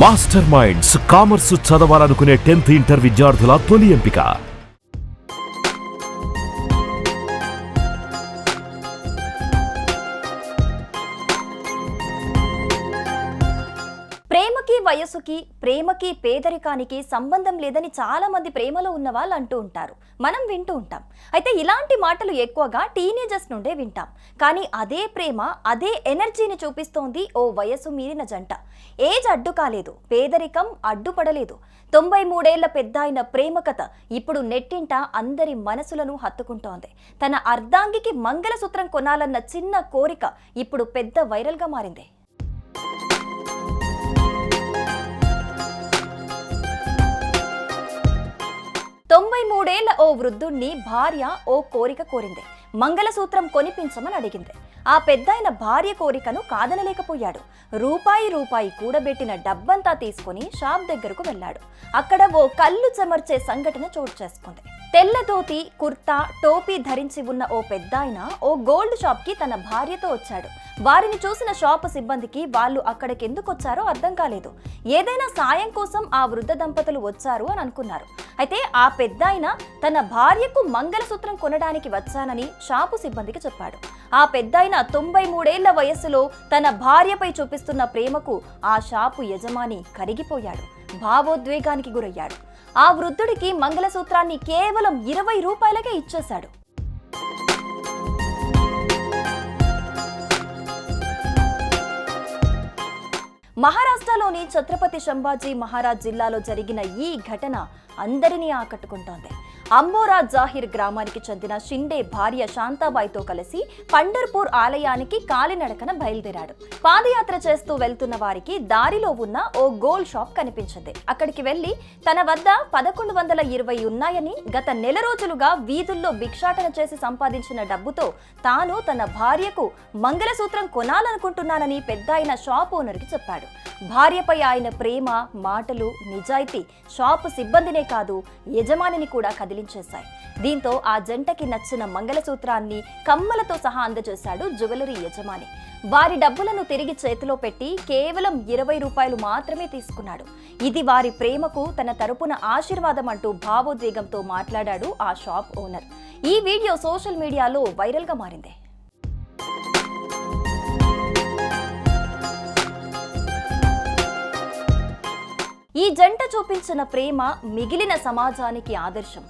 Master minds commerce చదవాలనుకునే 10th inter విద్యార్థుల తొలి ఎంపిక. ప్రేమకి వయసుకి, ప్రేమకి పేదరికానికి సంబంధం లేదని చాలా మంది ప్రేమలో ఉన్న వాళ్ళు అంటూ ఉంటారు. మనం వింటూ ఉంటాం. అయితే ఇలాంటి మాటలు ఎక్కువగా టీనేజర్స్ నుండే వింటాం. కానీ అదే ప్రేమ, అదే ఎనర్జీని చూపిస్తోంది ఓ వయసు మీరిన జంట. ఏజ్ అడ్డు కాలేదు, పేదరికం అడ్డుపడలేదు. 93 ఏళ్ల పెద్దాయన ప్రేమ కథ ఇప్పుడు నెట్టింట అందరి మనసులను హత్తుకుంటోంది. తన అర్ధాంగికి మంగళసూత్రం కొనాలన్న చిన్న కోరిక ఇప్పుడు పెద్ద వైరల్గా మారింది. 93 ఏళ్ల ఓ వృద్ధుణ్ణి భార్య ఓ కోరిక కోరింది. మంగళసూత్రం కొనిపించమని అడిగింది. ఆ పెద్దాయన భార్య కోరికను కాదనలేకపోయాడు. రూపాయి కూడబెట్టిన డబ్బంతా తీసుకుని షాప్ దగ్గరకు వెళ్ళాడు. అక్కడ ఓ కళ్ళు చెమర్చే సంఘటన చోటు చేసుకుంది. తెల్ల ధోతి, కుర్తా, టోపీ ధరించి ఉన్న ఓ పెద్దాయన ఓ గోల్డ్ షాప్ కి తన భార్యతో వచ్చాడు. వారిని చూసిన షాపు సిబ్బందికి వాళ్ళు అక్కడికి ఎందుకు వచ్చారో అర్థం కాలేదు. ఏదైనా సాయం కోసం ఆ వృద్ధ దంపతులు వచ్చారు అని అనుకున్నారు. అయితే ఆ పెద్దాయన తన భార్యకు మంగళసూత్రం కొనడానికి వచ్చానని షాపు సిబ్బందికి చెప్పాడు. ఆ పెద్దాయన 93 ఏళ్ల వయస్సులో తన భార్యపై చూపిస్తున్న ప్రేమకు ఆ షాపు యజమాని కరిగిపోయాడు. భావోద్వేగానికి గురయ్యాడు. ఆ వృద్ధుడికి మంగళసూత్రాన్ని కేవలం 20 రూపాయలకే ఇచ్చేశాడు. మహారాష్ట్రలోని ఛత్రపతి సంభాజీ మహారాజ్ జిల్లాలో జరిగిన ఈ ఘటన అందరినీ ఆకట్టుకుంటోంది. అంబోరా జాహిర్ గ్రామానికి చెందిన షిండే భార్య శాంతాబాయితో కలిసి పండర్పూర్ ఆలయానికి కాలినడకన బయలుదేరాడు. పాదయాత్ర చేస్తూ వెళ్తున్న వారికి దారిలో ఉన్న ఓ గోల్డ్ షాప్ కనిపించింది. అక్కడికి వెళ్లి తన వద్ద 1120 ఉన్నాయని, గత నెల రోజులుగా వీధుల్లో భిక్షాటన చేసి సంపాదించిన డబ్బుతో తాను తన భార్యకు మంగళసూత్రం కొనాలనుకుంటున్నానని పెద్దాయన షాప్ ఓనర్కి చెప్పాడు. భార్యపై ఆయన ప్రేమ, మాటలు, నిజాయితీ షాపు సిబ్బందినే కాదు యజమానిని కూడా కదిలించేశాయి. దీంతో ఆ జంటకి నచ్చిన మంగళసూత్రాన్ని కమ్మలతో సహా అందజేశాడు జ్యువెలరీ యజమాని. వారి డబ్బులను తిరిగి చేతిలో పెట్టి కేవలం 20 రూపాయలు మాత్రమే తీసుకున్నాడు. ఇది వారి ప్రేమకు తన తరపున ఆశీర్వాదం అంటూ భావోద్వేగంతో మాట్లాడాడు ఆ షాప్ ఓనర్. ఈ వీడియో సోషల్ మీడియాలో వైరల్గా మారింది. ఈ జంట చూపించిన ప్రేమ మిగిలిన సమాజానికి ఆదర్శం.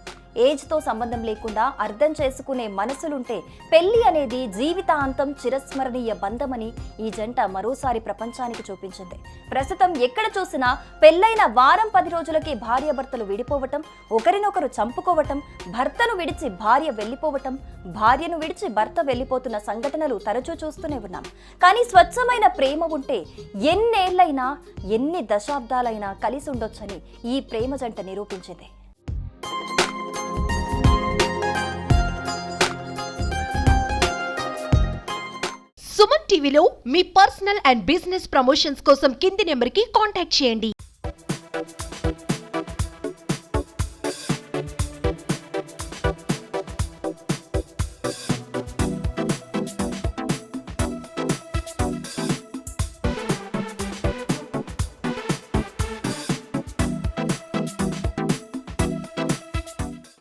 ఏజ్తో సంబంధం లేకుండా అర్థం చేసుకునే మనసులుంటే పెళ్లి అనేది జీవితాంతం చిరస్మరణీయ బంధమని ఈ జంట మరోసారి ప్రపంచానికి చూపించింది. ప్రస్తుతం ఎక్కడ చూసినా పెళ్లైన వారం 10 రోజులకి భార్యాభర్తలు విడిపోవటం, ఒకరినొకరు చంపుకోవటం, భర్తను విడిచి భార్య వెళ్ళిపోవటం, భార్యను విడిచి భర్త వెళ్ళిపోతున్న సంఘటనలు తరచూ చూస్తూనే ఉన్నాం. కానీ స్వచ్ఛమైన ప్రేమ ఉంటే ఎన్నేళ్లైనా, ఎన్ని దశాబ్దాలైనా కలిసి ఉండొచ్చని ఈ ప్రేమ జంట నిరూపించింది. సుమన్ టీవీలో మీ పర్సనల్ అండ్ బిజినెస్ ప్రమోషన్స్ కోసం కింది నెంబర్కి కాంటాక్ట్ చేయండి.